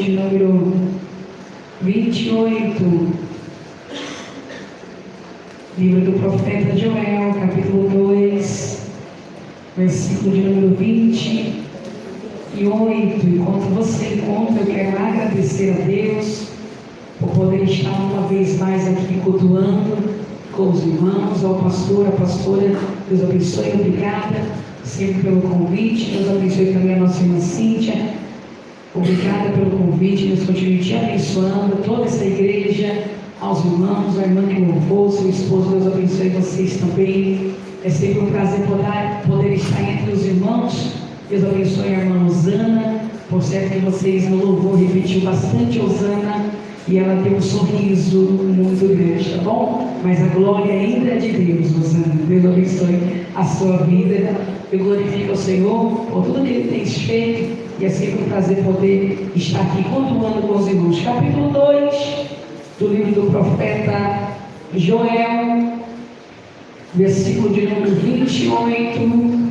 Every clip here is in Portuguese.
de número 28, livro do profeta Joel, capítulo 2, versículo de número 28. Enquanto você conta, eu quero agradecer a Deus por poder estar uma vez mais aqui cultuando com os irmãos, ao pastor, a pastora. Deus abençoe, obrigada sempre pelo convite. Deus abençoe também a nossa irmã Cíntia. Obrigada pelo convite. Deus continue te abençoando, toda essa igreja, aos irmãos, a irmã que louvou, seu esposo. Deus abençoe vocês também. É sempre um prazer poder estar entre os irmãos. Deus abençoe a irmã Osana. Por certo que vocês no louvor repetiu bastante Osana, e ela tem um sorriso muito grande, tá bom? Mas a glória ainda é de Deus, Osana. Deus abençoe a sua vida. Eu glorifico ao Senhor por tudo que Ele tem feito, e é sempre um prazer poder estar aqui continuando com os irmãos. Capítulo 2 do livro do profeta Joel, versículo de número 28.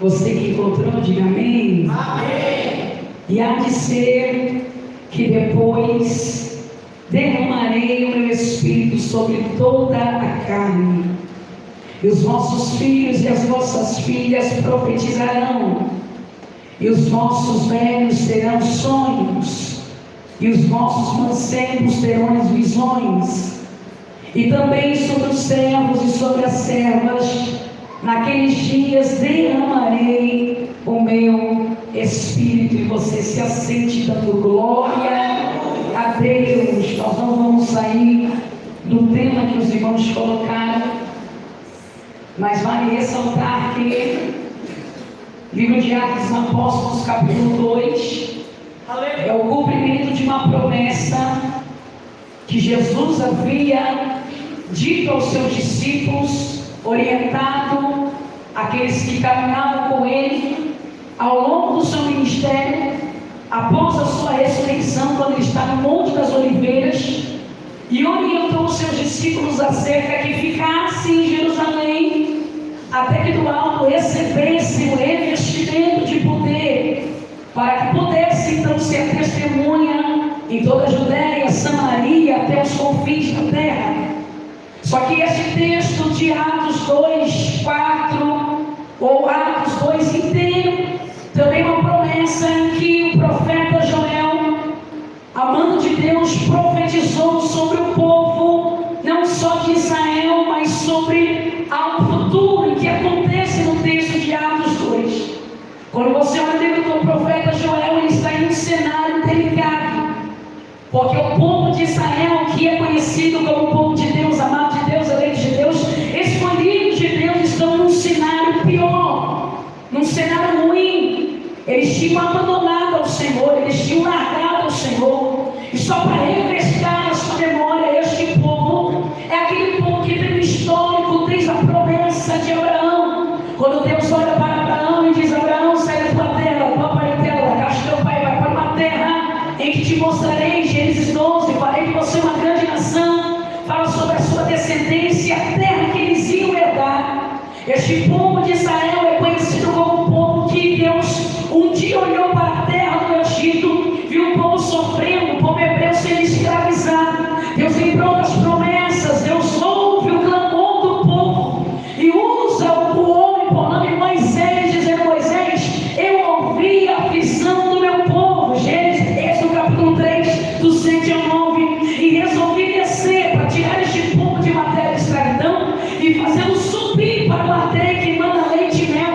Você que encontrou, diga amém. Amém. E há de ser que depois derramarei o meu espírito sobre toda a carne, e os vossos filhos e as vossas filhas profetizarão, e os vossos velhos terão sonhos, e os vossos mancebos terão as visões, e também sobre os servos e sobre as servas, naqueles dias derramarei o meu espírito. E você se assente dando glória a Deus. Nós não vamos sair do tema que os irmãos colocaram, mas vale ressaltar que livro de Atos dos Apóstolos, capítulo 2, é o cumprimento de uma promessa que Jesus havia dito aos seus discípulos, orientado aqueles que caminhavam com Ele ao longo do seu ministério, após a sua ressurreição, quando Ele está no Monte das Oliveiras, e orientou os seus discípulos acerca que ficassem em Jerusalém, até que do alto recebessem o revestimento de poder, para que pudesse então ser testemunha em toda a Judéia, Samaria, até os confins da terra. Só que esse texto de Atos 2, 4, ou Atos 2 inteiro, também é uma promessa em que o profeta Joel, a mão de Deus, profetizou sobre o povo, não só de Israel, mas sobre algo futuro, que acontece no texto de Atos 2. Quando você olha dentro do profeta Joel, ele está em um cenário delicado, porque o povo de Israel, que é conhecido como o povo de Deus, amado de Deus, eleito de Deus, escolhidos de Deus, estão num cenário pior, num cenário ruim. Eles tinham abandonado ao Senhor, eles tinham largado ao Senhor. E só para refrescar a sua memória, este povo é aquele povo que tem um histórico desde a promessa de Abraão. Quando Deus olha para Abraão e diz: Abraão, sai da tua terra, da tua parentela, da casa do teu pai, vai para uma terra em que te mostrarei, Gênesis 12, farei de você uma grande nação. Fala sobre a sua descendência, a terra que eles iam herdar. Este povo de Israel é conhecido como o povo que Deus um dia olhou para a terra do Egito, viu o povo sofrendo, o povo hebreu sendo escravizado. Deus lembrou das promessas, Deus ouve o clamor do povo e usa o homem por nome Moisés, dizendo: Moisés, eu ouvi a aflição do meu povo. Gênesis, no capítulo 3, do 7 ao 9, e resolvi descer para tirar este povo de matéria de escravidão e fazê-lo subir para uma terra que manda leite e mel,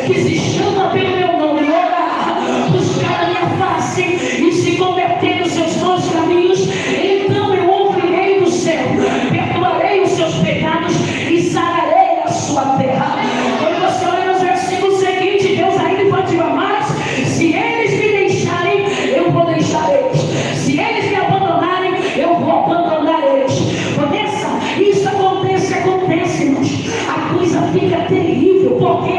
que se chama pelo meu nome, orar, buscar a minha face e se converter nos seus bons caminhos, então eu ouvirei do céu, perdoarei os seus pecados e sararei a sua terra. Quando você olha nos versículos seguintes, Deus ainda vai dizer mais: se eles me deixarem, eu vou deixar eles. Se eles me abandonarem, eu vou abandonar eles. Isso acontece, irmãos. A coisa fica terrível. Por quê?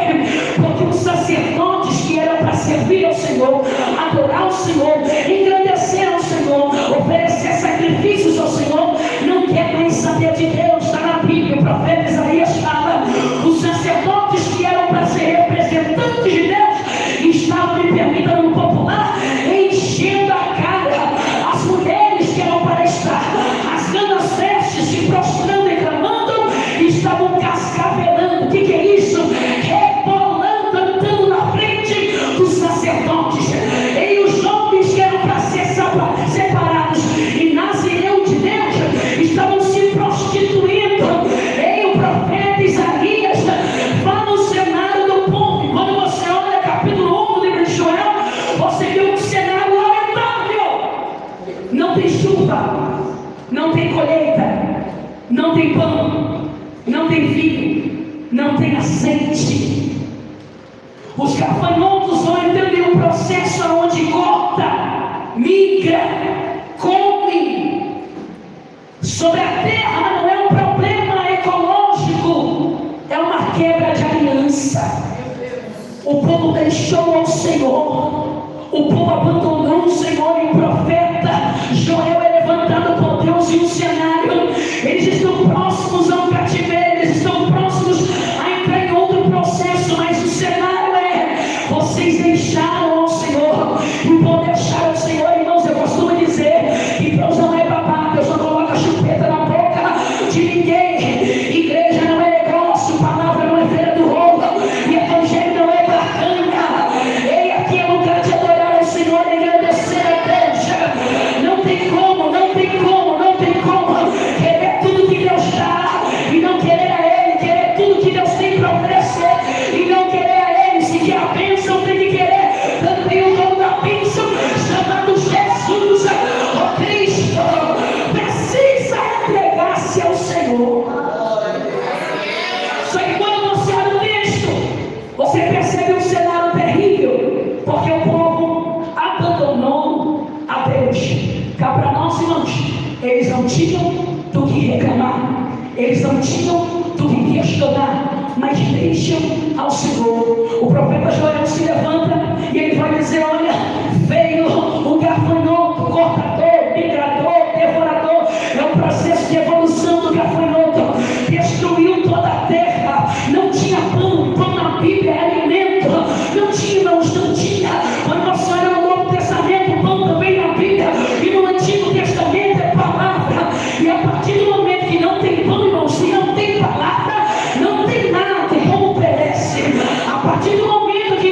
Porque os sacerdotes que eram para servir ao Senhor, adorar o Senhor, engrandecer ao Senhor, oferecer sacrifícios ao Senhor, não quer mais saber de Deus. Está na Bíblia, o profeta Isaías fala: os sacerdotes que eram para ser representantes de Deus estavam, me permita no popular, enchendo a cara. As mulheres que eram para estar rasgando as vestes, se prostrando e clamando, estavam cascavelando. O que é isso? Rebolando, andando na frente dos sacerdotes. E os homens que eram para ser separados e nazireu de Deus estavam se prostituindo. E o profeta Isaías fala no cenário do povo. Quando você olha capítulo 1 do livro de Joel, você vê um cenário lamentável. Não tem chuva, não tem colheita, não tem pão, não tem vinho, não tem azeite. Os gafanhotos vão entrando em um processo onde corta, migra, come. Sobre a terra não é um problema ecológico, é uma quebra de aliança. O povo deixou ao Senhor, o povo abandonou o Senhor, e o profeta Joel é levantado por Deus em um cenário. Eles estão próximos ao cativeiro, eles estão próximos a entrar em outro processo, mas o cenário é: vocês deixaram ao Senhor. E por deixar ao Senhor, irmãos, eu costumo dizer que Deus não é babá, Deus não coloca chupeta na boca de ninguém. Igreja não é negócio, palavra não é feira do rolo, e evangelho não é barranca. Ei, aqui é lugar de adorar ao Senhor e agradecer a Deus. Não tem como, não tem como, não tem como querer tudo que Deus dá e não querer a Ele, querer tudo que Deus tem para oferecer e não querer a Ele. Se quer a bênção, tem que querer também o dono da bênção, chamado Jesus, o Cristo. Precisa entregar-se ao Senhor. Só que quando você olha o texto, você percebe um cenário terrível, porque o povo abandonou a Deus. Cá para nós, irmãos, eles não tinham do que reclamar, eles não tinham do que questionar, mas deixam ao Senhor. O profeta Joel se levanta e ele vai dizer: olha, veio o gafanhoto, cortador, migrador, devorador. É um processo de evolução do gafanhoto. Destruiu toda a terra. Não tinha pão, pão na Bíblia é alimento. Não tinha, irmãos, não tinha. Quando você olha no Novo Testamento, pão também na Bíblia, e no Antigo Testamento é palavra. E a partir do momento que não tem pão, irmãos, e não tem palavra, não tem nada, como perece. A partir do momento que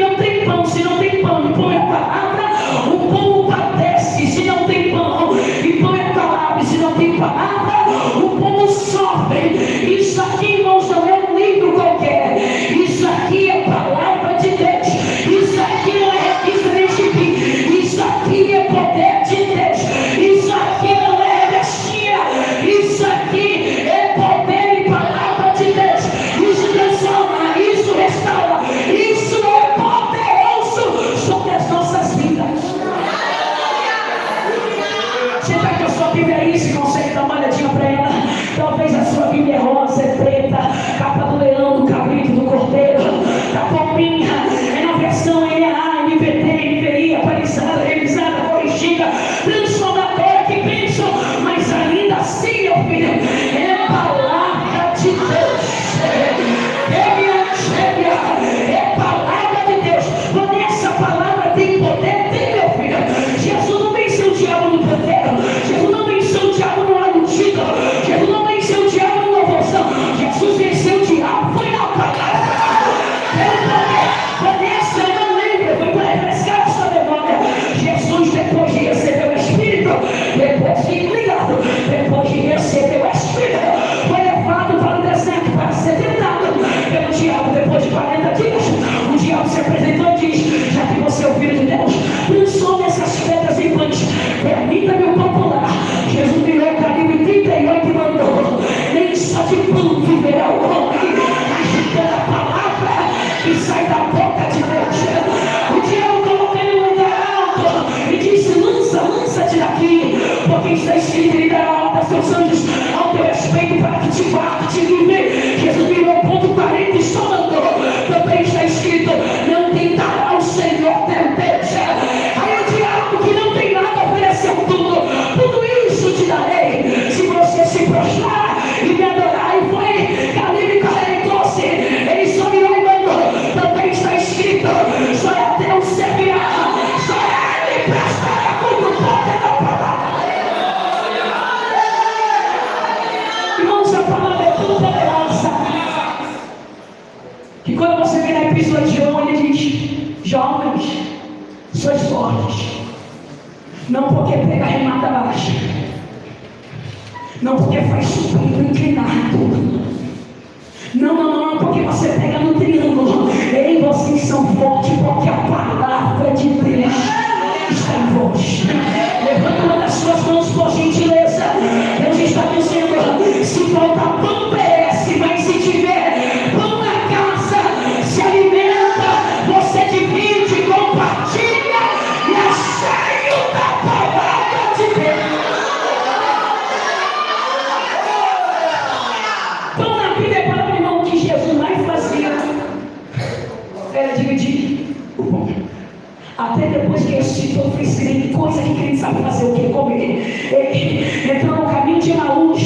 diz: jovens, sois fortes. Não porque pega a remada baixa, não porque faz supino inclinado, não, porque você pega no triângulo. Ei, vocês são fortes porque a palavra de Deus está em vós. Levanta uma das suas mãos por gentileza. Deus está dizendo: se faltar pão perece, mas se tiver pão na casa, se alimenta, você divide, compartilha e é cheio da palavra de Deus. Pão na Bíblia é para o irmão que Jesus mais fazia era dividir o pão. Até depois que ressuscitou, fez crente, coisa que crente sabe fazer, o que? Comer. Ele entrou no caminho de Emaús,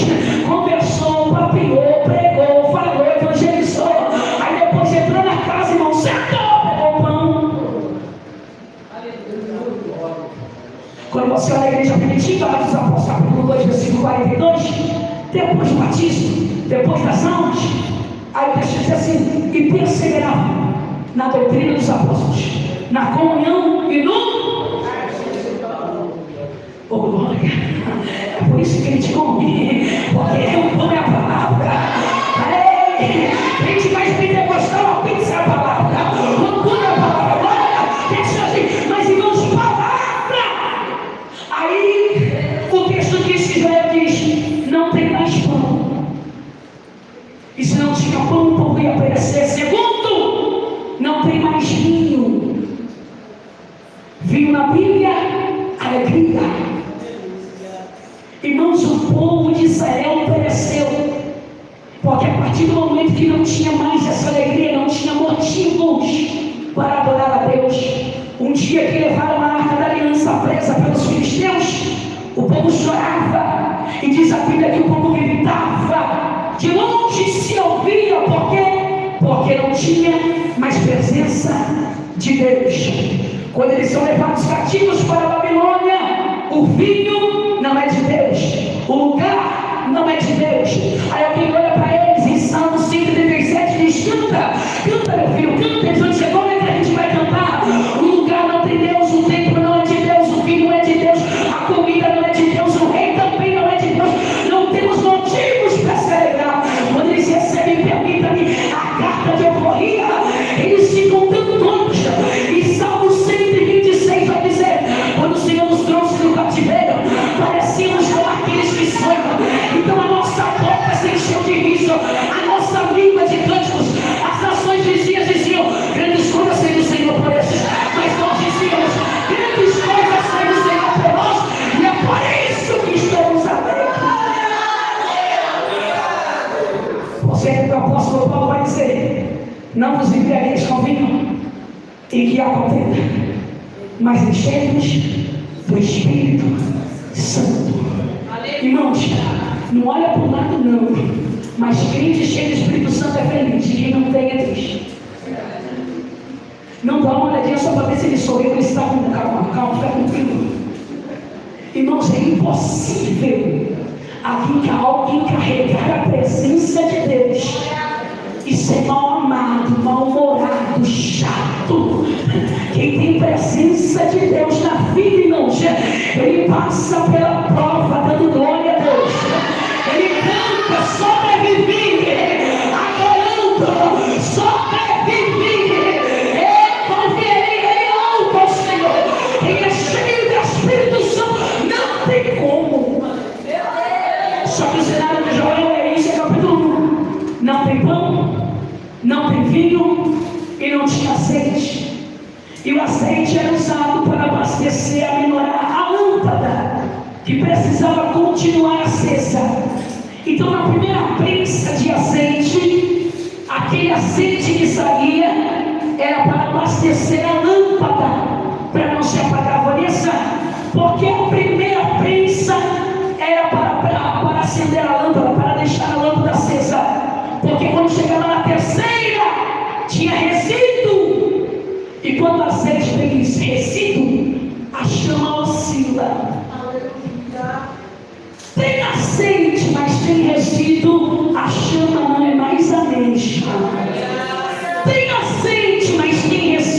conversou, papiou, pregou, falou, evangelizou. Aí depois entrou na casa, irmão, sentou, pegou o pão. Quando você olha a igreja primitiva, lá dos Apóstolos, capítulo 2, versículo 42, depois do batismo, depois das almas, aí o texto diz assim: e perseveravam na doutrina dos apóstolos, na comunhão e no... Oh, glória! É por isso que ele te come, porque o pão é a palavra. A gente mais pentecostal, a pizza é a palavra, o hambúrguer é a palavra. Glória! Assim, mas irmãos, palavra! Aí o texto diz que Joel diz: não tem mais pão. E se não tinha pão, o povo ia perecer. Segundo, não tem mais vinho. Vinho na Bíblia, alegria. Irmãos, o povo de Israel pereceu, porque a partir do momento que não tinha mais essa alegria, não tinha motivos para adorar a Deus. Um dia que levaram a arca da aliança presa pelos filisteus, o povo chorava, e diz a Bíblia que o povo gritava, de longe se ouvia. Por quê? Porque não tinha mais presença de Deus. Quando eles são levados cativos para a Babilônia, o vinho não é de Deus, o lugar não é de Deus. Aí alguém olha para eles em Salmo 137 e diz: canta, canta meu filho, canta. Eles vão dizer: como é que a gente vai cantar? O lugar não tem Deus, o templo não é de Deus, o vinho não é de Deus, a comida não é de Deus, o rei também não é de Deus. Não temos motivos para se alegrar. Quando eles recebem, permita-me, a carta de euforia, eles ficam dando conta. E Salmo 126 vai dizer: quando o Senhor nos trouxe do cativeiro, parecíamos como aqueles que sonham. Então a nossa boca se encheu de riso, a nossa língua de cânticos. As nações vizinhas diziam: grandes coisas fez o Senhor por esses. Mas nós dizíamos: grandes coisas fez o Senhor por nós, e é por isso que estamos alegres. Você que o apóstolo Paulo vai dizer: não vos embriagueis com vinho em que há contenda, mas enchei-vos do Espírito Santo. Irmãos, não olha para o lado não, mas crente cheio do Espírito Santo é feliz, e quem não tem é triste. Não dá uma olhadinha só para ver se ele sorriu, ele está com calma, fica tranquilo. Irmãos, é impossível alguém carregar a presença de Deus e ser mal amado, mal-humorado, chato. Quem tem presença de Deus na vida, irmãos, ele passa pela prova dando glória a Deus. Ele canta, sobrevive, adorando, sobrevive. Ele louva o Senhor. Quem é cheio do Espírito Santo não tem como. Só que o cenário de Joel é isso, é capítulo 1. Não tem pão, não tem vinho e não tinha azeite. E o azeite era usado para abastecer, aminorar a lâmpada, que precisava continuar acesa. Então, na primeira prensa de azeite, aquele azeite que saía era para abastecer a lâmpada, para não se apagar. Vanessa, porque a primeira prensa era para acender a lâmpada, para deixar a lâmpada acesa. Porque quando chegava na terceira, tinha resíduo. E quando o azeite tem resíduo, a chama oscila. Tem azeite, mas tem resíduo, a chama não é mais a mesma. Tem azeite, mas tem resíduo,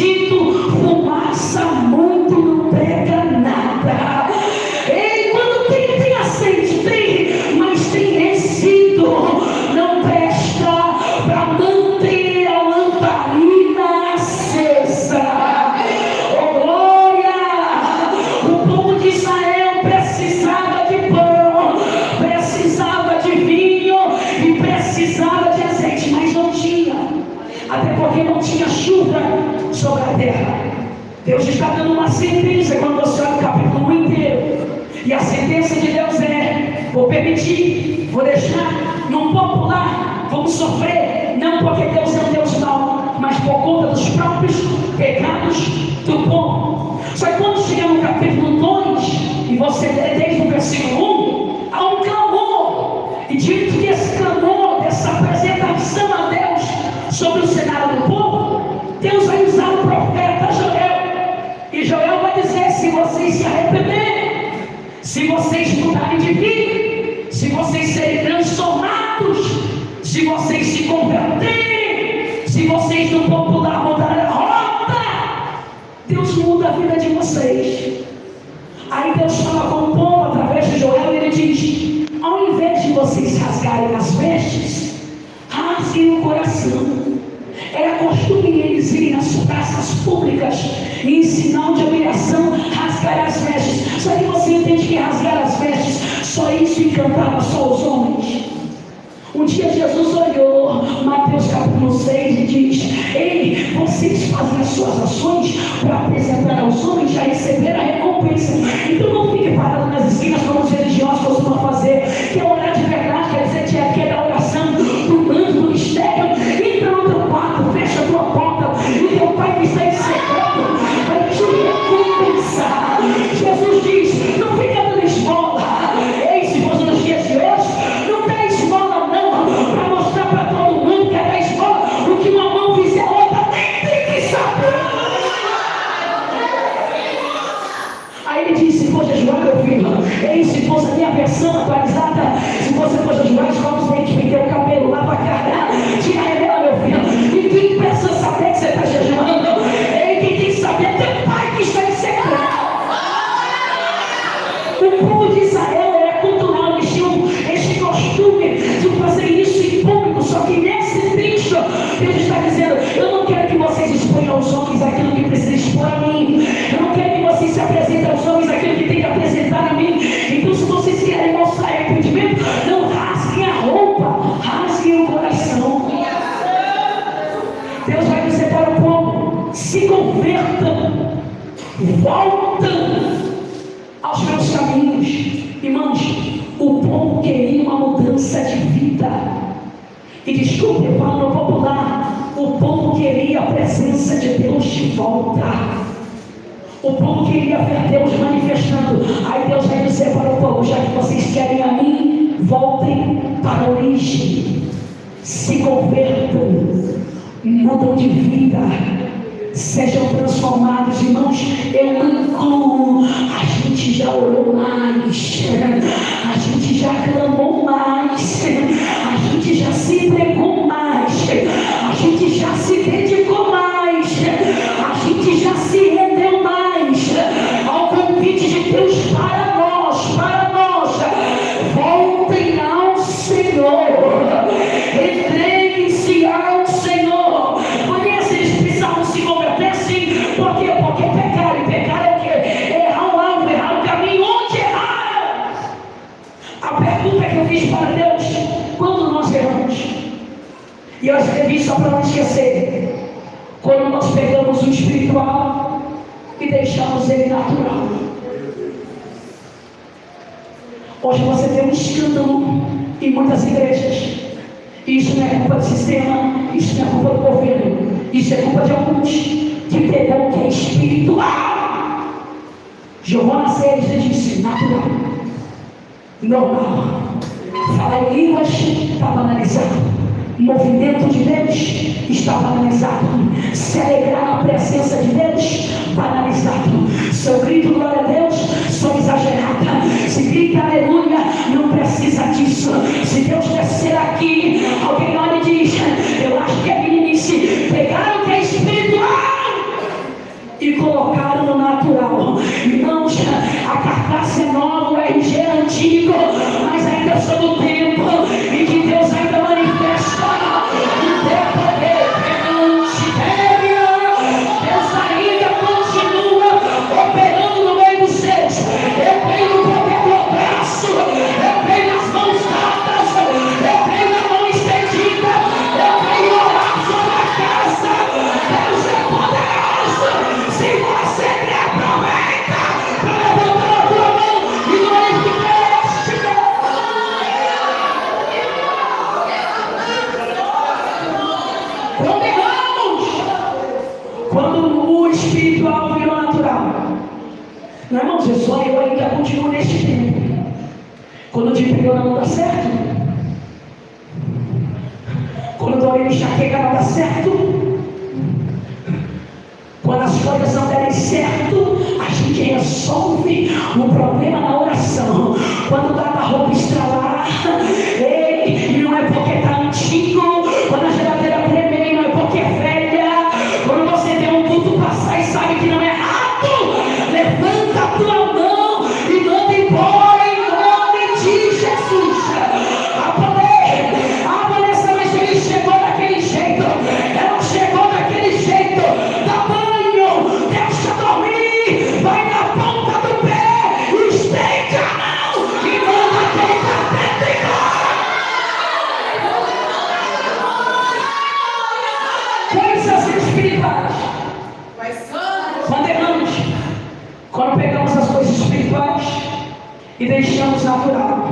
sobre a terra. Deus está dando uma sentença quando você olha o capítulo 1 inteiro. E a sentença de Deus é: vou permitir, vou deixar, não popular, vamos sofrer, não porque Deus é um Deus mau, mas por conta dos próprios pecados do povo. Só que quando chega no capítulo 2, e você lê desde o versículo 1, há um clamor. E diante desse clamor, dessa apresentação a Deus sobre o cenário do povo, Deus vai usar o profeta Joel. E Joel vai dizer: se vocês se arrependerem, se vocês mudarem de vida, se vocês serem transformados, se vocês se converterem, se vocês no popular mudarem a rota, Deus muda a vida de vocês. Aí Deus fala com o povo através de Joel e ele diz: ao invés de vocês rasgarem as vestes, rasguem o coração. Era costume eles irem nas praças públicas e em sinal de humilhação rasgar as vestes. Só que você entende que rasgar as vestes, só isso encantava só os homens. Um dia Jesus olhou, Mateus capítulo 6, e diz: ei, vocês fazem as suas ações para apresentar aos homens, já receberam a recompensa. Então não fique parado nas esquinas como os religiosos costumam fazer, que é orar de verdade, quer dizer, que é aquela oração do manto, do mistério. Entra no teu quarto, fecha a tua porta, e teu pai que está em secreto vai te recompensar. Jesus diz: não fica dando esmola. Ei, se fosse nos dias de hoje, não dá esmola não, para mostrar para todo mundo que é da esmola. O que uma mão fizer, a outra nem tem que saber. Aí ele diz: se for jejuar, meu filho, ei, se fosse a minha versão atualizada, se você for jejuar, escova os dentes, penteia o cabelo, lava a cara, tira a remela, meu filho. E quem precisa saber que você está jejuando? Ei, quem tem que saber é teu pai que está em secreto. O povo de Israel era cultural, eles tinham este costume de fazer isso em público. Só que nesse texto, Deus está dizendo: eu não quero que vocês exponham aos homens aquilo que precisa expor a mim. Eu não quero que vocês se apresentem aos homens aquilo que tem que apresentar a mim. Então, se vocês querem mostrar arrependimento, não rasguem a roupa, rasguem o coração. Deus vai dizer para o povo: se convertam, voltam aos meus caminhos. Irmãos, o povo queria uma mudança de vida. E desculpe, eu falo no popular, o povo queria a presença de Deus de volta. O povo queria ver Deus manifestando. Aí Deus vai dizer para o povo: já que vocês querem a mim, voltem para a origem, se convertam, mudam de vida, sejam transformados. Irmãos, eu não incluo, a gente já orou mais, a gente já clamou mais, a gente já se entregou mais, a gente já se dedicou mais, a gente já se rendeu mais ao convite de Deus para nós, voltem ao Senhor, entreguem-se ao Senhor. Conhece, eles precisavam se converter sim. Por quê? Porque pecaram. E pecar é o quê? Errar o alvo, errar o caminho. Onde erraram? A pergunta que eu fiz para Deus: quando nós erramos? E eu escrevi só para não esquecer: quando nós pegamos o espiritual e deixamos ele natural. Hoje você tem um escândalo em muitas igrejas. Isso não é culpa do sistema, isso não é culpa do governo, isso é culpa de alguns que pegam o que é espiritual, jogou na série e disse: natural, normal. Falar em línguas está banalizado. Movimento de Deus está banalizado. Se alegrar na presença de Deus, banalizado. Se eu grito glória a Deus, sou exagerada. Se grita aleluia, não precisa disso. Se Deus descer aqui, alguém olha e diz: eu acho que é meninice. Pegaram o que é espiritual e colocaram no natural. Irmãos, a carcaça é nova, o RG é antigo, mas ainda estou no tempo em que Deus ainda manifesta o teu poder. Deus ainda continua operando no meio dos seus. Eu creio no poder do braço, eu creio nas mãos dadas, eu creio na mão estendida, eu creio orar sobre a casa. Deus é poderoso. Se você crê, aproveita para levantar a tua mão e glorificar este Deus. Quando o espiritual virou natural, não, irmãos, eu ainda continuo neste tempo. Quando o dia pegou não dá certo, quando o dor enxaqueca não dá certo, quando as coisas não derem certo, a gente resolve o problema na oração. Quando dá a roupa estralar, ei, não é porque está antigo. Quando a geladeira tremer, não é porque é velha. Quando você vê um culto passar e sabe que não é rato, levanta a tua mão e manda embora em nome de Jesus. A Vanessa, mas ele chegou daquele jeito, ela chegou daquele jeito, dá banho, deixa dormir, vai na ponta do pé, estende a mão e manda aquele capeta embora. Coisas espirituais. Quando erramos, quando pegamos as coisas espirituais e deixamos natural.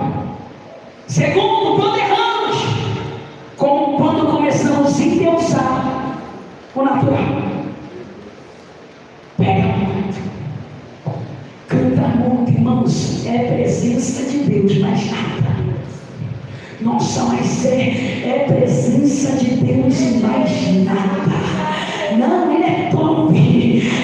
Segundo, quando erramos, como quando começamos a endeusar o natural. Pega muito, canta muito, irmãos, é presença de Deus, mais nada. Nossa, mas é presença de Deus e mais nada. Não, ele é top.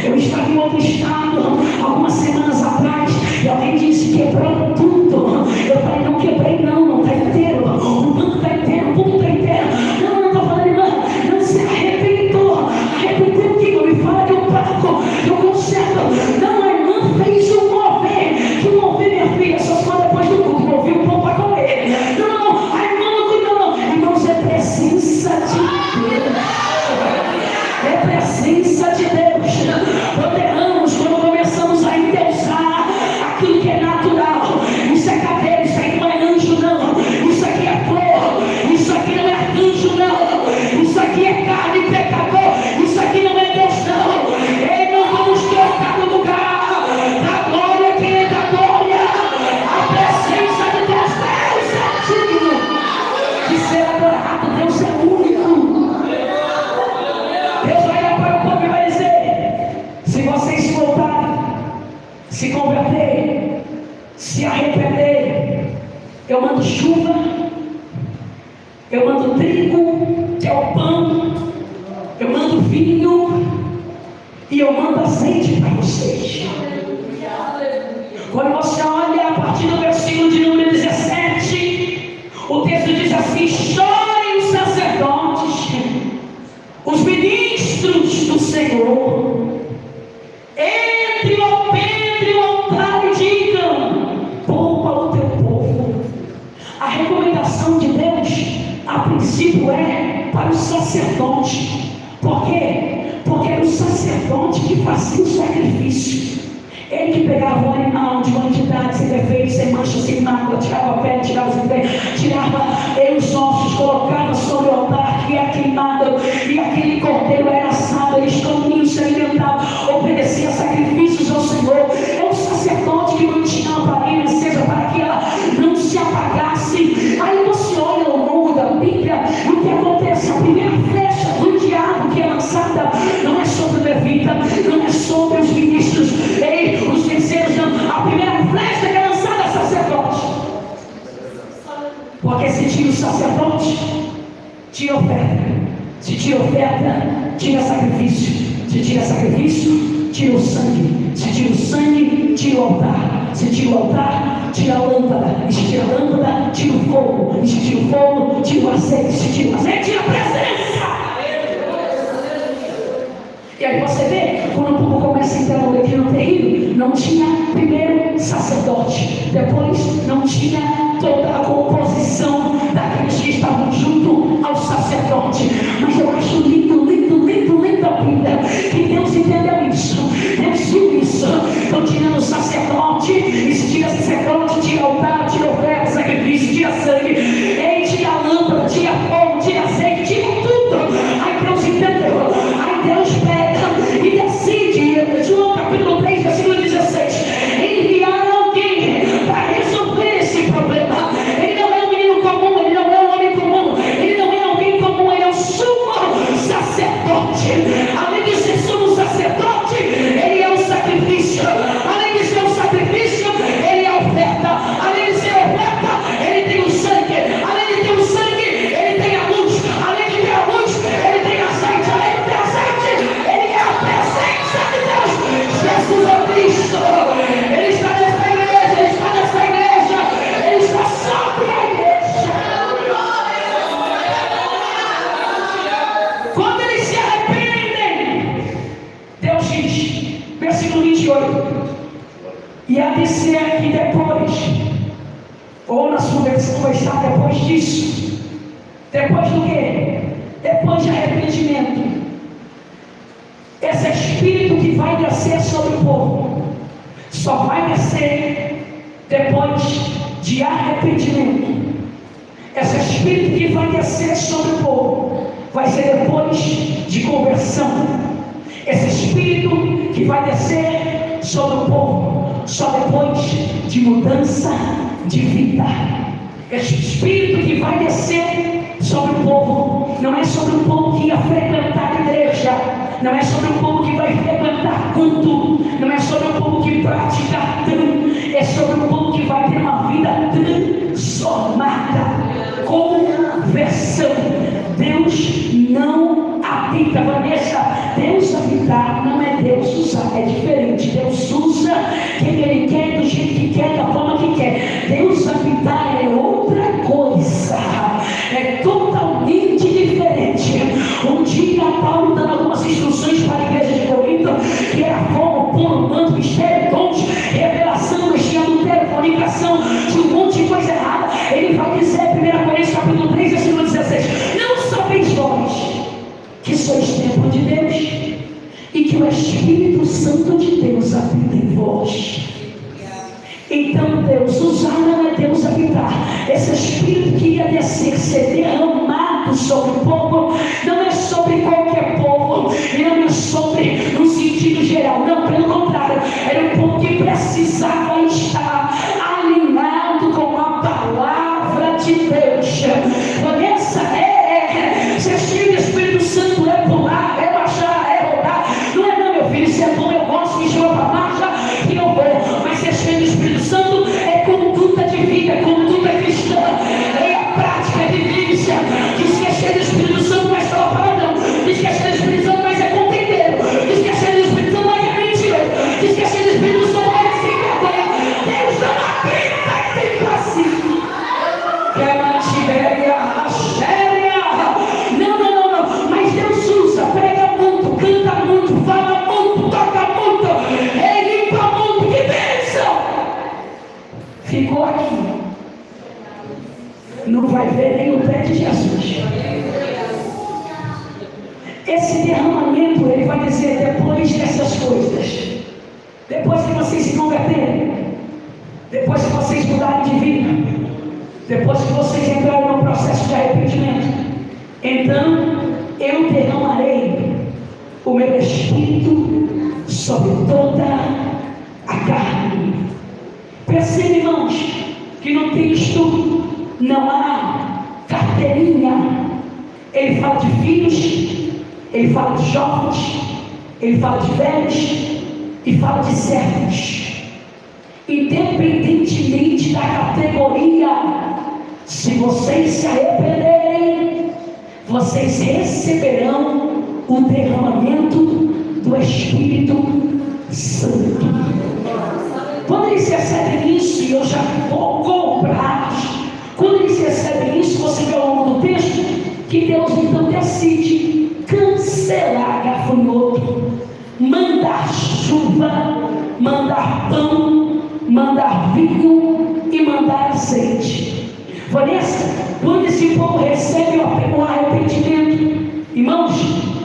Eu estava em outro estado algumas semanas atrás e alguém disse: quebrou tudo. Eu falei: não quebrei, não está inteiro. O banco está inteiro, o público está inteiro. Não estou falando, irmã, não se arrebentou. Arrebentou o que? Me fala que eu pago, eu conserto. Não, a irmã fez um mover. Que mover, minha filha, só se for depois do culto. Mover o pão para comer. Não, a irmã não cuidou, não. Irmãos, é presença de Deus. É presença de Deus. Quando erramos, quando começamos a endeusar aquilo que é natural. Isso é cadeira, isso aqui não é anjo, não. Isso aqui é flor, isso aqui não é anjo, não. Isso aqui é carne e pecador. Isso aqui não é Deus, não. Ei, não vamos trocar no lugar da glória, quem é da glória. A presença de Deus, Deus é digno de ser adorado. Deus é único. Deus vai olhar para o povo e vai dizer: se vocês voltarem, se converterem, se arrependerem, eu mando chuva, eu mando trigo, que é o pão, eu mando vinho e eu mando azeite para vocês. Quando você olha a partir do versículo de número 17, o texto diz assim: chorem os sacerdotes, os ministros do Senhor, entre o altar e digam: poupa o teu povo. A recomendação de Deus, a princípio, é para o sacerdote. Por quê? Porque era o sacerdote que fazia o sacrifício. Ele que pegava o animal de uma entidade sem defeito, sem mancha, sem mácula, tirava a pele, tirava os dentes, tirava os ossos, colocava sobre o altar que era queimado, e aquele cordeiro era assado, eles comiam, se alimentavam, obedeciam sacrifícios ao Senhor. É o sacerdote que mantinha a lamparina acesa para que ela não se apagasse. Aí você olha ao longo da Bíblia e o que acontece? A primeira flecha do diabo que é lançada não é sobre o levita, não é sobre os ministros, os terceiros, não. A primeira flecha que é lançada é sacerdote. Porque se tira o sacerdote, tira oferta. Se tira oferta, tira sacrifício. Se tira sacrifício, tira o sangue. Se tira o sangue, tira o altar. Se tira o altar, tira a lâmpada. E se tira a lâmpada, tira o fogo. E se tira o fogo, tira o azeite. Se tira o azeite, tira a presença. E aí você vê, quando o povo começa a entrar no declínio terrível, não tinha primeiro sacerdote, depois não tinha toda a composição daqueles que estavam junto ao sacerdote. Mas eu acho lindo, lindo, lindo, lindo a Bíblia, que Deus entendeu isso, Deus viu isso. Então tirando o sacerdote, e se tira sacerdote, tira altar, tira oferta, sacrifício, tira sangue, tira a lâmpada, tira fogo, tira azeite, tira tudo. Aí Deus entendeu, aí Deus pega e decide Versículo 28. E há de ser que depois, ou na sua versão vai estar depois disso. Depois do quê? Depois de arrependimento. Esse Espírito que vai descer sobre o povo, só vai descer depois de arrependimento. Esse Espírito que vai descer sobre o povo, vai ser depois de conversão. Esse Espírito que vai descer sobre o povo, só depois de mudança de vida. Esse Espírito que vai descer sobre o povo, não é sobre o povo que ia frequentar a igreja, não é sobre o povo que vai frequentar culto, não é sobre o povo que pratica, é sobre o povo que vai ter uma vida transformada, conversão. Deus não habita, Vanessa, Deus habitar não é Deus usar, é diferente. Deus usa quem Ele quer, do jeito que quer, da forma que quer. Deus habitar é outra coisa, é totalmente diferente. Um dia Paulo dando algumas instruções para a igreja de Corinto, que era fogo, puro, manto, mistério, dons, revelação, mexia adultério, fornicação, de um monte de coisa errada. Ele vai dizer, 1 Coríntios capítulo 3, versículo 16: não sabeis vós que sois templo de Deus e que o Espírito Santo de Deus habita em vós. Então Deus usar não é Deus habitar. Esse Espírito que ia descer, ser derramado sobre o povo, não é sobre qualquer povo, e não é sobre no sentido geral, não, pelo contrário, era um povo que precisava estar alinhado com a palavra de Deus. Vanessa, se é cheio de Espírito Santo, é pular, é baixar, é rodar. Não é não, meu filho, isso é bom, eu gosto, me chama para marcha e eu vou. Mas se é cheio do Espírito Santo, é conduta de vida, conduta cristã, é a prática, é vivência. Diz que é cheio do Espírito Santo, mas fala palavrão. Diz que é cheio do Espírito Santo, mas é contendeiro. Diz que é cheio do Espírito Santo, mas é mentiroso. Diz que é cheio do Espírito Santo, mas é sem vergonha. Deus não habita e tem pra si. Quer mantiver a séria? Não. Mas Deus usa, prega muito, canta muito, fala muito, toca muito, limpa muito. Que bênção! Ficou aqui. Não vai ver nem o pé de Jesus. Esse derramamento, ele vai dizer depois dessas coisas, depois que vocês se converterem, depois que vocês mudarem de vida, depois que vocês entrarem no processo de arrependimento, então eu derramarei o meu Espírito sobre toda a carne. Percebe, irmãos, que no texto não há carteirinha. Ele fala de filhos, ele fala de jovens, ele fala de velhos e fala de servos. Independentemente da categoria, se vocês se arrependerem, vocês receberão o derramamento do Espírito Santo. Quando eles recebem isso, e eu já vou comprar, quando eles recebem isso, você vê ao longo do texto que Deus então decide cancelar gafanhoto, mandar chuva, mandar pão, mandar vinho e mandar azeite. Vanessa, quando esse povo recebe o arrependimento, irmãos,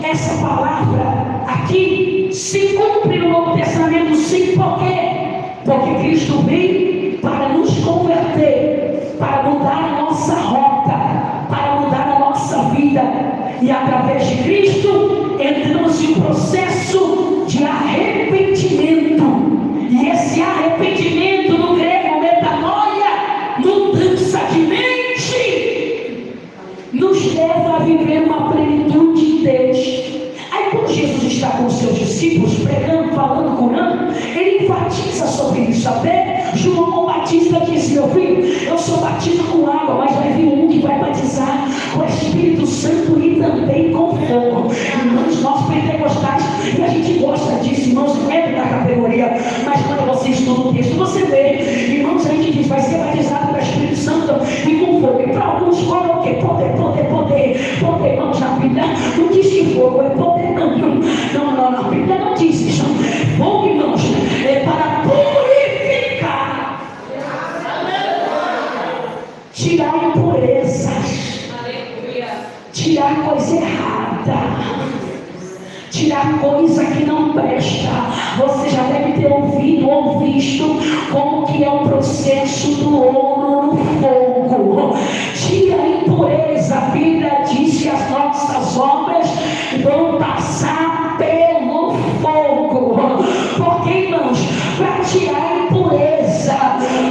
essa palavra aqui se cumpre no Novo Testamento, sim. Por quê? Porque Cristo veio para nos converter, para mudar a nossa rota, para mudar a nossa vida, e através de Cristo entramos em um processo de arrependimento. E esse arrependimento no grego, metanoia, mudança de mente, nos leva a viver uma plenitude em Deus. Aí quando Jesus está com os seus discípulos, pregando, falando, curando, ele enfatiza sobre isso. Até João Batista disse: meu filho, eu sou batizo com água, mas vai vir um que vai batizar com o Espírito Santo e também com fogo. Irmãos, nós pentecostais, e a gente gosta disso, irmãos, não é da categoria, mas quando você estuda o texto, você vê, irmãos, a gente diz: vai ser batizado com o Espírito Santo e com fogo. E para alguns, qual é o quê? Poder, irmãos, na Bíblia não diz que fogo é poder, não. Na Bíblia não diz isso. Fogo e coisa que não presta. Você já deve ter ouvido ou visto como que é o processo do ouro no fogo. Tira a impureza. A Bíblia diz que as nossas obras vão passar pelo fogo. Porque, irmãos, para tirar a impureza,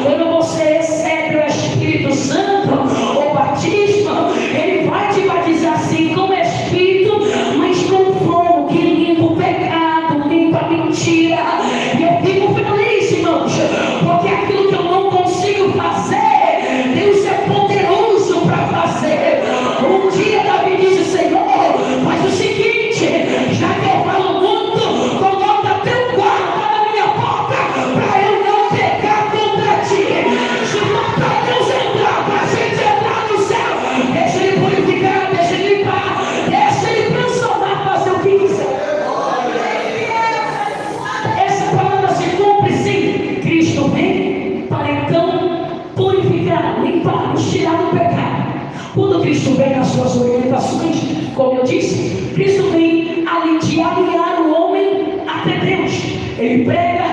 quando você recebe o Espírito Santo, o batismo, ele vai te batizar assim com o Espírito, mas com fogo que limpa o pecado, limpa a mentira. E eu fico feliz, irmãos, porque aquilo que eu não consigo fazer, Deus é poderoso para fazer. Um dia Davi disse: Senhor, faz o seguinte, já que eu falo muito, coloca teu guarda na minha boca, para eu não pecar contra ti. Se não para Deus entrar, para a gente entrar no céu, deixa ele purificar, deixa ele limpar, deixa ele transformar, fazer o que quiser. Essa palavra se cumpre sim. Cristo vem para então purificar, limpar, nos tirar do pecado. Quando Cristo vem nas suas orientações, como eu disse, Cristo vem ali de alinhar o homem até Deus. Ele prega,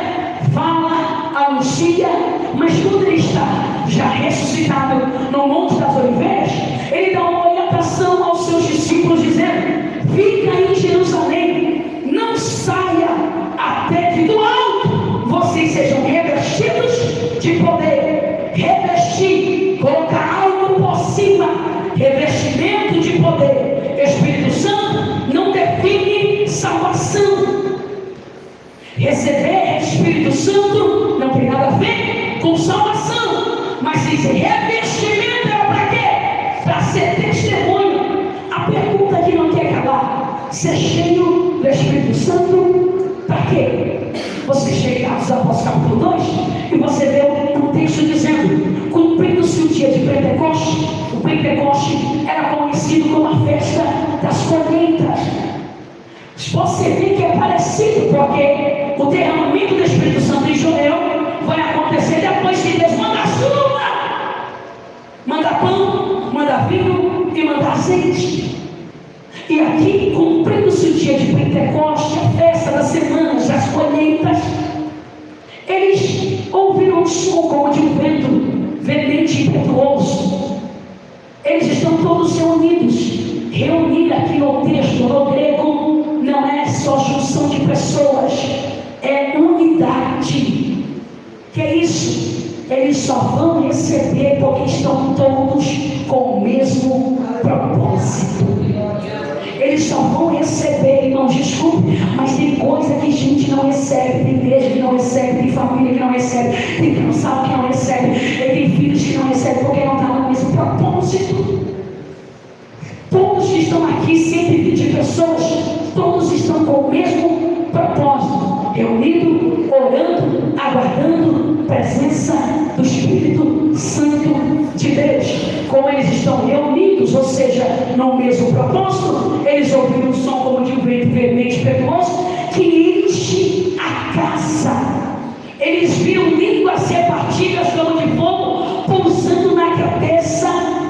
fala, anuncia, mas quando ele está já ressuscitado no Monte das Oliveiras, ele dá uma orientação aos seus discípulos dizendo: fica em Jerusalém, não saia até que do alto vocês sejam revestidos de poder. Revestir, colocar algo por cima, revestimento de poder. Espírito Santo não define salvação. Receber Espírito Santo não tem nada a ver com salvação, mas esse revestimento é para quê? Para ser testemunho. A pergunta que não quer calar: ser cheio do Espírito Santo para quê? Você chega em Atos Apóstolos capítulo 2 e você vê um texto dizendo: cumprindo-se o dia de Pentecoste. O Pentecoste era conhecido como a festa das colheitas. Você vê que é parecido, porque o derramamento do Espírito Santo em Joel vai acontecer depois que Deus manda chuva, manda pão, manda vinho e manda azeite. E aqui, cumprindo-se o dia de Pentecoste, a festa das semanas, das colheitas, eles ouviram um som como de um vento veemente e impetuoso. Eles estão todos reunidos. Reunir aqui no texto, no grego, não é só junção de pessoas, é unidade. Que é isso? Eles só vão receber porque estão todos com o mesmo propósito. Eles só vão receber, irmãos, desculpe, mas tem coisa que a gente não recebe. Tem igreja que não recebe, tem família que não recebe, tem casal que não recebe, e tem filhos que não recebem porque não está no mesmo propósito. Todos que estão aqui, 120 pessoas, todos estão com o mesmo propósito, reunido, orando, aguardando a presença do Espírito Santo de Deus. Como eles estão reunidos, ou seja, no mesmo propósito, eles ouviram um som como de um vento veemente e impetuoso que enche a casa. Eles viram línguas repartidas como de fogo pousando na cabeça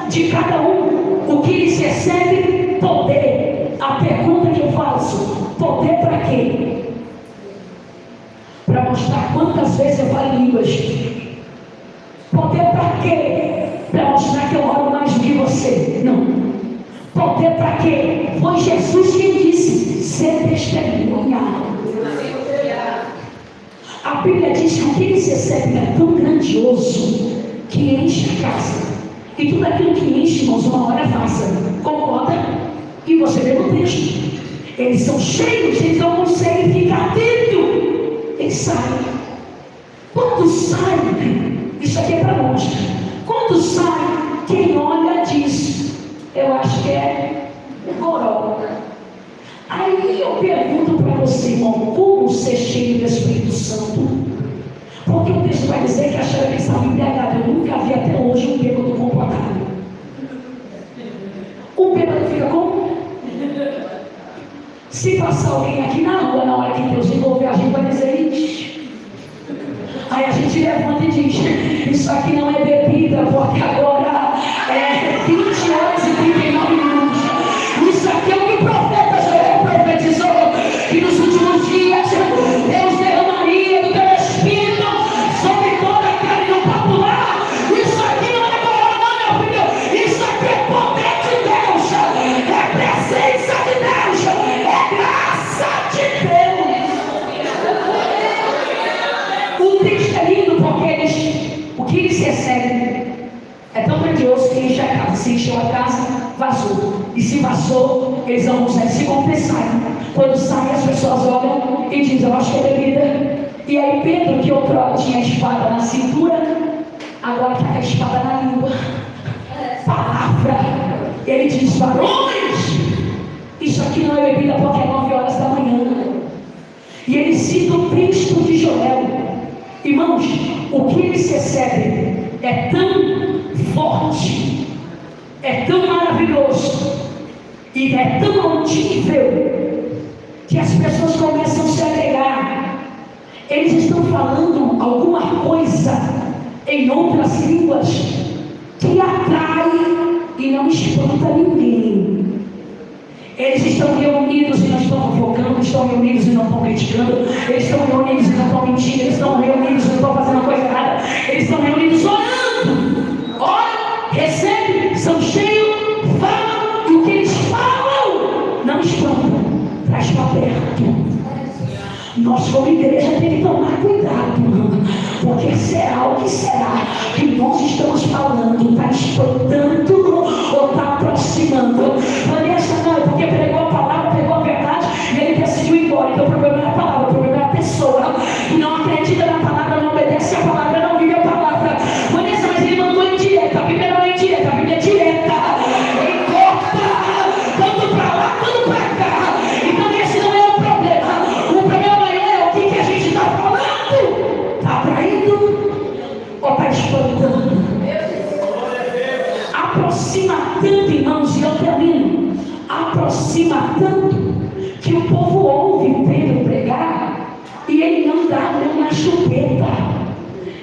de cada um. O que eles recebem? Poder. A pergunta que eu faço: poder para quê? Para mostrar quantas vezes eu falo em línguas. Poder para quê? Para mostrar que eu oro mais do que você. Não. Poder para quê? Foi Jesus quem disse: ser testemunha. A Bíblia diz que o que eles recebem é tão grandioso que enche a casa. E tudo aquilo que enche, irmãos, uma hora passa. Concorda? E você vê no texto. Eles são cheios, eles não conseguem ficar dentro. Eles saem. Quando saem, isso aqui é para nós. Quando saem, quem olha diz: eu acho que é goró. Aí eu pergunto para você, irmão, como ser cheio do Espírito Santo? Porque o texto vai dizer que a Xana estava embriagada. Eu nunca vi até hoje um bêbado comportado. Um bêbado fica como? Se passar alguém aqui na rua, na hora que Deus envolver, a gente vai dizer: ixi. Aí a gente levanta e diz: isso aqui não é bebida, porque agora é 20 horas e 39 minutos. Isso aqui é o que o profeta Joel profetizou, que nos que eles recebem é tão grandioso que enche a casa. Se encheu a casa, vazou. E se vazou, eles não conseguem se compensar. Quando saem, as pessoas olham e dizem: eu acho que é bebida. E aí Pedro, que outrora tinha a espada na cintura, agora está com a espada na língua. Palavra. Ele diz: varões, isso aqui não é bebida porque é 9 horas da manhã. E ele cita o texto de Joel. Irmãos, o que eles recebem é tão forte, é tão maravilhoso e é tão altível que as pessoas começam a se agregar. Eles estão falando alguma coisa em outras línguas que atrai e não espanta ninguém. Eles estão reunidos e não estão fofocando, estão reunidos e não estão criticando, eles estão reunidos e não estão mentindo, eles estão reunidos e não estão fazendo coisa errada, eles estão reunidos orando. Ora, recebem, são cheios, falam, e o que eles falam não espanta, traz para perto. Nós, como igreja, temos que tomar cuidado, porque será o que será que nós estamos falando, está espantando ou está aproximando? Vanessa, não, é porque pregou a palavra, pegou a verdade e ele decidiu ir embora. Então o problema não é a palavra, o problema é a pessoa que não acredita na palavra, não obedece a palavra, não vive a palavra. Vanessa, mas ele mandou em direta, a Bíblia não é em direta, a Bíblia é direta, ele corta tanto para lá quanto para cá. Então esse não é o problema. O problema é o que a gente está falando. Está atraindo ou está espantando? Aproxima tanto, irmãos, e eu termino. Aproxima tanto que o povo ouve Pedro pregar e ele não dá uma chupeta.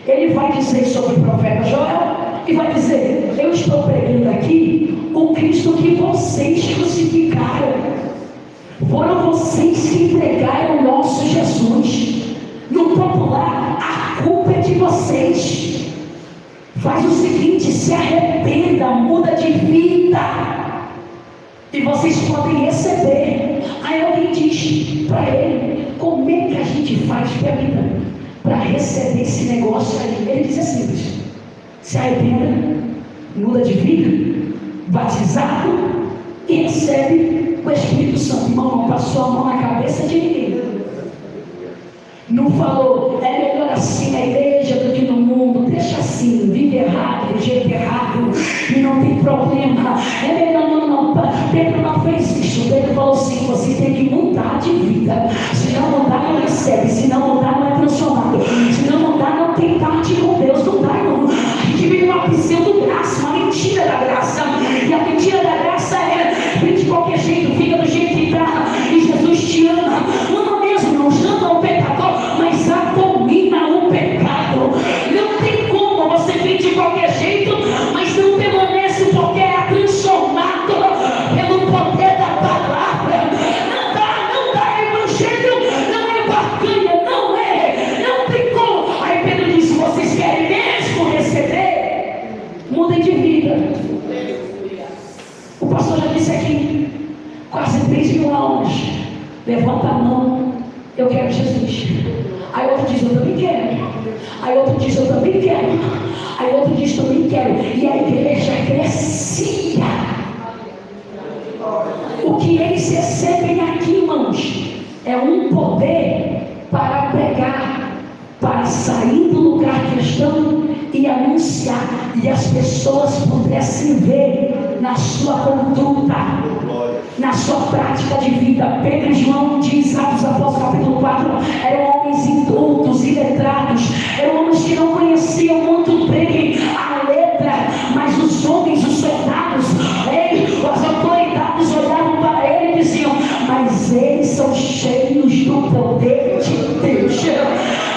Ele vai dizer sobre o profeta Joel e vai dizer: eu estou pregando aqui o Cristo que vocês crucificaram. Foram vocês que entregaram o nosso Jesus. No popular, a culpa é de vocês. Faz o seguinte: se arrependa, muda de vida e vocês podem receber. Aí alguém diz para ele: como é que a gente faz para receber esse negócio aí? Ele diz: é simples, se arrependa, muda de vida, batizado e recebe o Espírito Santo. Irmão, não passou a mão na cabeça de ninguém. Não falou: é melhor assim na igreja do que no mundo, deixa assim, vive errado, do jeito errado, e não tem problema. É melhor não. Pedro não fez isso. Pedro falou assim: você tem que mudar de vida. Se não mudar, não recebe. Se não mudar, não é transformado. Se não mudar, não tem parte com Deus. Não dá, não. A gente vive uma pseudo-graça, uma mentira da graça. E a mentira da graça é: vem de qualquer jeito, fica do jeito que está. E Jesus te ama. Ama mesmo, não chama o pecador, mas abomina o pecado. Não tem como você vir de qualquer jeito, mas não permanece, porque é transformado pelo poder da palavra. Não dá, evangelho não é barganha, não tem como. Aí Pedro disse: vocês querem mesmo receber? Mudem de vida. O pastor já disse aqui, quase 3.000 almas. Levanta a mão: eu quero Jesus. Aí outro diz: eu também quero. Aí outro diz: eu também quero. Aí outro diz: também quero. E a igreja crescia. O que eles recebem aqui, irmãos, é um poder para pregar, para sair do lugar que estão e anunciar, e as pessoas pudessem ver na sua conduta, na sua prática de vida. Pedro e João, diz Atos Apóstolos capítulo 4, eram homens incultos, iletrados, eram homens que não conheciam muito bem a letra, mas os homens, os soldados, as autoridades olhavam para ele e diziam: mas eles são cheios do poder de Deus.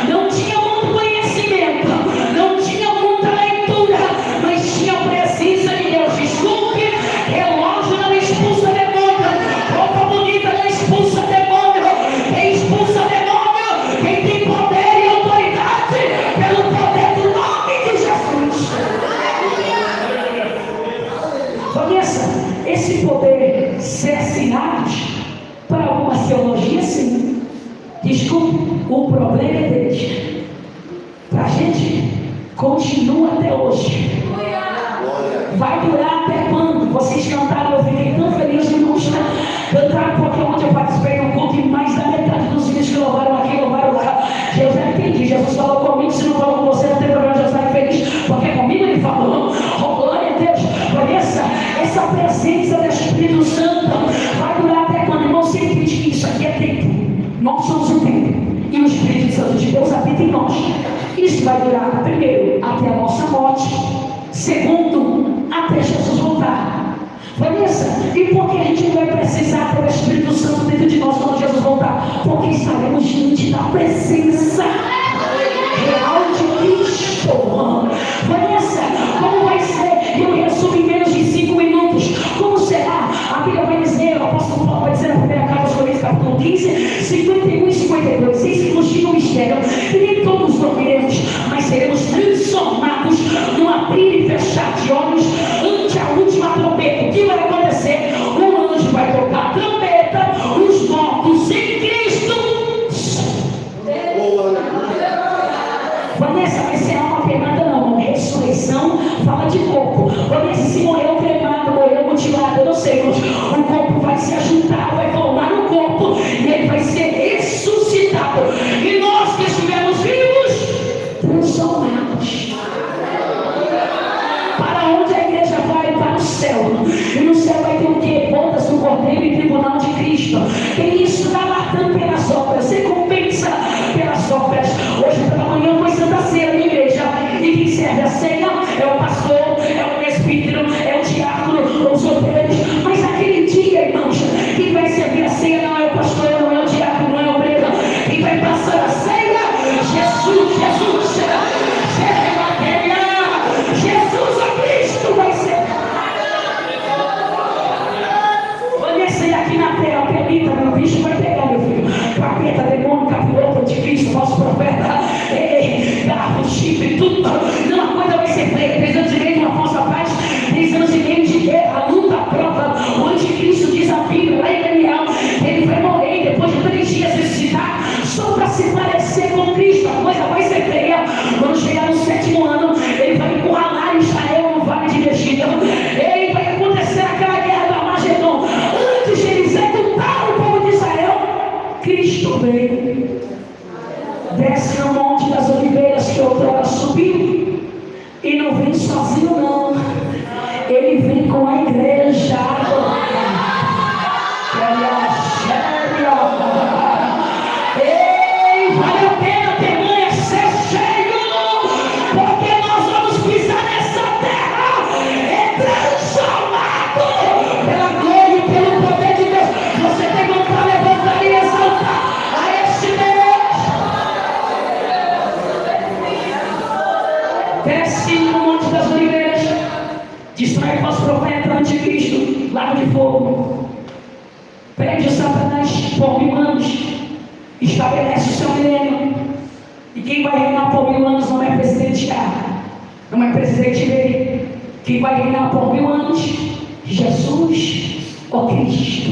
Não tinha muito conhecimento, não tinha muita leitura, mas tinha a presença de Deus. Desculpe, relógio não expulsa demônio, roupa bonita não expulsa demônio. Quem expulsa demônio, quem tem poder e autoridade, pelo poder do nome de Jesus. Conheça esse poder ser assinados para algumas teologias, sim. Desculpe, o problema é deles. Para a gente, continua até hoje. Vai durar até quando? Vocês cantaram, eu fiquei tão feliz de não cantar, porque ontem eu participei de um culto e mais da metade dos filhos que louvaram aqui, louvaram lá. Eu já entendi, Jesus falou comigo, se não falou com você, não tem problema, Jesus está feliz, porque comigo ele falou. Oh, glória a Deus, por essa presença do Espírito Santo vai durar até quando? Irmão, você entende que isso aqui é tempo. Nós somos o tempo. E o Espírito Santo de Deus habita em nós. Isso vai durar, primeiro, até a nossa morte. Segundo, até Jesus voltar. Vanessa, e por que a gente não vai precisar ter o Espírito Santo dentro de nós quando Jesus voltar? Porque estaremos diante da presença real de Cristo. Vanessa, como vai ser? Eu resumo em menos de 5 minutos. Como será? A Bíblia vai dizer, o apóstolo Paulo vai dizer na primeira carta aos Coríntios, capítulo 15, 51 e 52. Eis que nos diga o mistério, que nem todos dormiremos, mas seremos transformados num abrir e fechar de olhos ante a última trombeta. O que vai acontecer? O anjo vai tocar a trombeta, os mortos em Cristo. Vanessa, mas se é uma pegada não, ressurreição fala de corpo. Vanessa, se morreu cremado, morreu mutilado, eu não sei, o corpo vai se ajuntar, vai formar um corpo e ele vai ser ressuscitado. E nós que estivermos vivos, transformados. Para onde a igreja vai? Para o céu. E no céu vai ter o quê? Bodas do Cordeiro e tribunal de Cristo. Tem isso galatando pelas obras, recompensa pelas obras. Hoje pela manhã foi Santa Ceia na igreja. E quem serve a ceia é o pastor, é o presbítero, é o diácono, os obreiros. Mas aquele dia, irmãos, quem vai servir a ceia não é o pastor, não é o diácono, não é o obreiro. Quem vai passar a ceia? Jesus, Jesus, Jesus a Cristo vai ser. Vanessa, e aqui na terra, permita, meu bicho vai pegar, meu filho. Capeta, demônio, capiroto, anticristo, falso profeta, garfo, chifre, tudo. Não, a coisa vai ser feita. 3 anos e meio de uma falsa paz, 3 anos e meio de guerra, luta, prova. O anticristo diz a Bíblia, lá em Daniel, ele vai morrer depois de 3 dias ressuscitar, só para se parecer com Cristo. A coisa vai ser feia. Quando chegar no 7º ano, ele vai encurralar Israel no vale de Megiddo. Ele vai acontecer aquela guerra do Armagedon. Antes de ele executar o povo de Israel, Cristo veio, desce no Monte das Oliveiras que outrora subiu, e não vem sozinho não, ele vem com a igreja. Ei, vale a pena ter manha, ser cheio, porque nós vamos pisar nessa terra, é transformado pela glória e pelo poder de Deus. Você tem que levantar e exaltar a este Deus. Desce no Monte das Oliveiras, distrai o falso profeta, anticristo, lago de fogo, prende o Satanás por 1000 anos, estabelece o seu milênio. E quem vai reinar por 1000 anos não é presidente A, não é presidente B. Quem vai reinar por 1000 anos? Jesus, ó Cristo.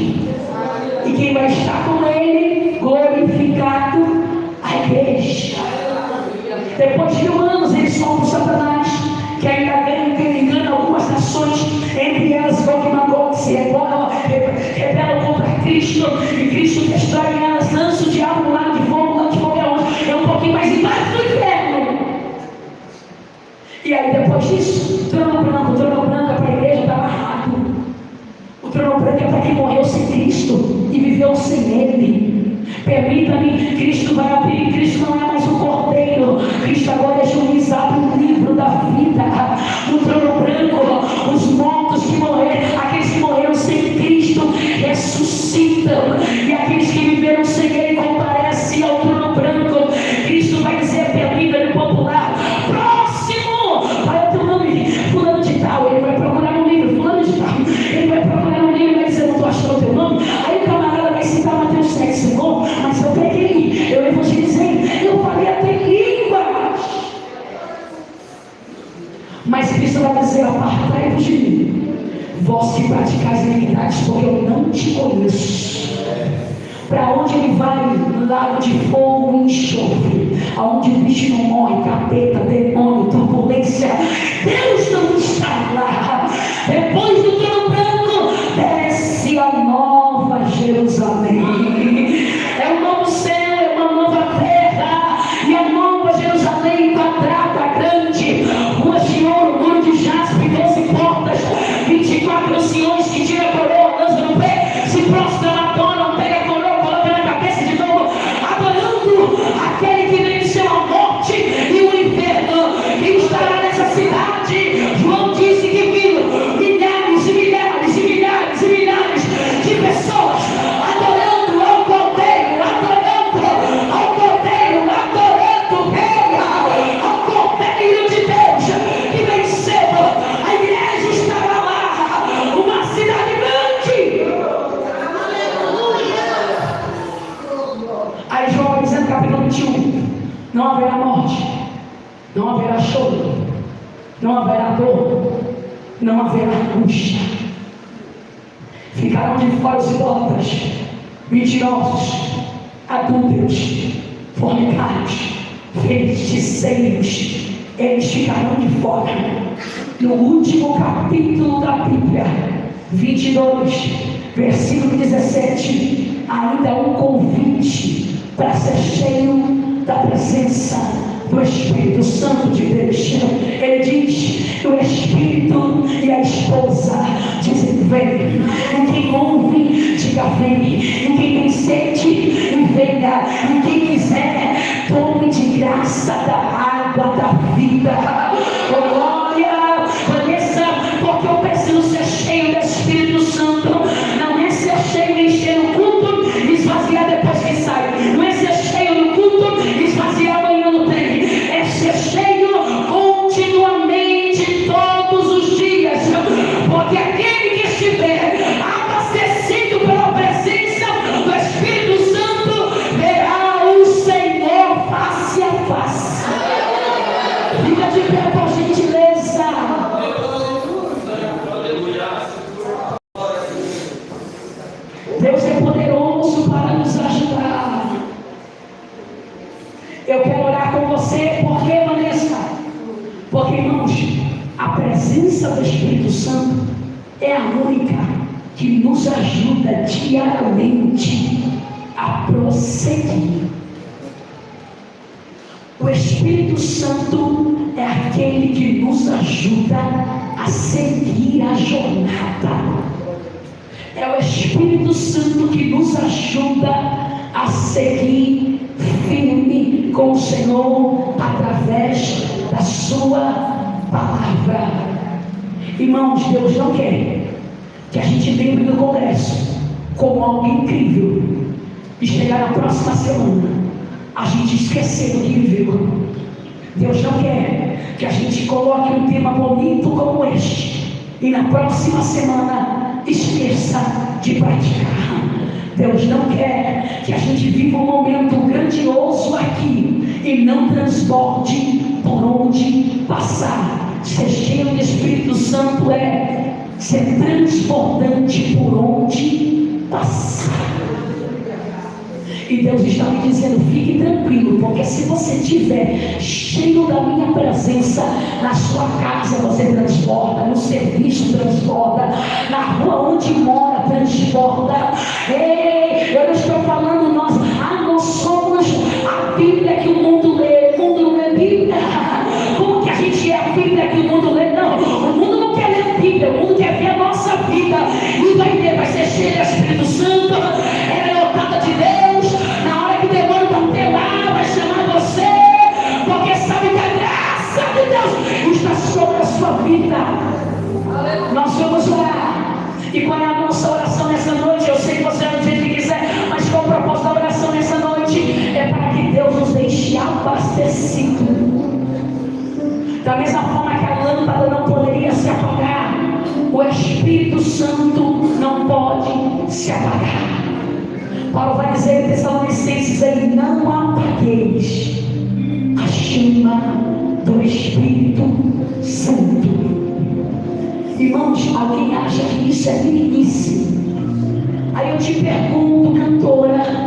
E quem vai estar com ele, glorificado, a igreja. Depois de 1000 anos, eles soltam o Satanás, que ainda engana algumas nações, entre elas Gog e Magog, se rebelam contra Cristo, e Cristo destrói elas, lança o diabo no lago de fogo. Lá de fogo é onde? É um pouquinho mais embaixo do inferno. E aí depois disso, trono branco é para a igreja, está amarrado. O trono branco é para quem morreu sem Cristo e viveu sem Ele. Permita-me, Cristo vai abrir. Cristo não é mais um cordeiro, Cristo agora é juiz. Abre o livro da vida. No trono branco, os mortos que morreram, aqueles que morreram sem Cristo ressuscitam, e aqueles que viveram sem Ele comparecem ao trono branco. Cristo vai dizer, permita-me, popular, próximo, vai o teu nome, fulano de tal. Ele vai procurar no livro, fulano de tal. Ele vai procurar no livro e vai dizer, não estou achando o teu nome. Aí o camarada vai citar Mateus 7, Senhor, mas eu peguei, eu evangelizei, eu falei até línguas. Mas Cristo vai dizer, apartai-vos de mim, vós que praticais iniquidades, porque eu não te conheço. Para onde ele vai? Lago de fogo e enxofre, aonde o bicho não morre, capeta, demônio, tudo Não haverá morte, não haverá choro, não haverá dor, não haverá angústia. Ficarão de fora os idólatras, mentirosos, adúlteros, fornicários, feiticeiros. Eles ficarão de fora. No último capítulo da Bíblia, 22, versículo 17, ainda há um convite para ser cheio da presença do Espírito Santo de Deus. Ele diz: o Espírito e a esposa dizem: vem. E quem ouve, diga: vem. E quem tem sede, venha. E quem quiser, tome de graça da água da vida. Glória, conheça, porque eu preciso ser cheio do Espírito Santo. Não é ser cheio e encher o culto e esvaziar depois que sai. Não é ser cheio no culto e esvaziar amanhã no trem. É ser cheio continuamente, todos os dias. Porque aquele que estiver abastecido pela presença do Espírito Santo verá o Senhor face a face. Fica de pé, por gentileza. Deus é poderoso para nos ajudar. Eu quero orar com você. Por que, Vanessa? Porque, irmãos, a presença do Espírito Santo é a única que nos ajuda diariamente a prosseguir. O Espírito Santo é aquele que nos ajuda a seguir a jornada. É o Espírito Santo que nos ajuda a seguir firme com o Senhor através da sua palavra. Irmãos, Deus não quer que a gente lembre do congresso como algo incrível e chegar na próxima semana a gente esquecer do que viveu. Deus não quer que a gente coloque um tema bonito como este e na próxima semana esqueça de praticar. Deus não quer que a gente viva um momento grandioso aqui e não transborde por onde passar. Ser cheio do Espírito Santo é ser transbordante por onde passar. E Deus está me dizendo: fique tranquilo, porque se você estiver cheio da minha presença, na sua casa você transborda, no serviço transborda, na rua onde mora transborda. Ei, eu não estou falando nós somos a Bíblia que o mundo lê. O mundo não lê Bíblia. Como que a gente é a Bíblia que o mundo lê? Não, o mundo não quer ler a Bíblia, o mundo quer ver a nossa vida. E vai ser cheio do Espírito Santo, é lotada de Deus. Na hora que o demônio bater lá, vai chamar você, porque sabe que a graça de Deus está sobre a sua vida. Nós vamos orar. E qual é a nossa oração nessa noite? Eu sei que você vai dizer o que quiser, mas qual o propósito da oração nessa noite? É para que Deus nos deixe abastecido. Da mesma forma que a lâmpada não poderia se apagar, o Espírito Santo não pode se apagar. Paulo vai dizer em Tessalonicenses: aí, não apagueis a chama do Espírito Santo. Irmãos, alguém acha que isso é meninice? Aí eu te pergunto, cantora,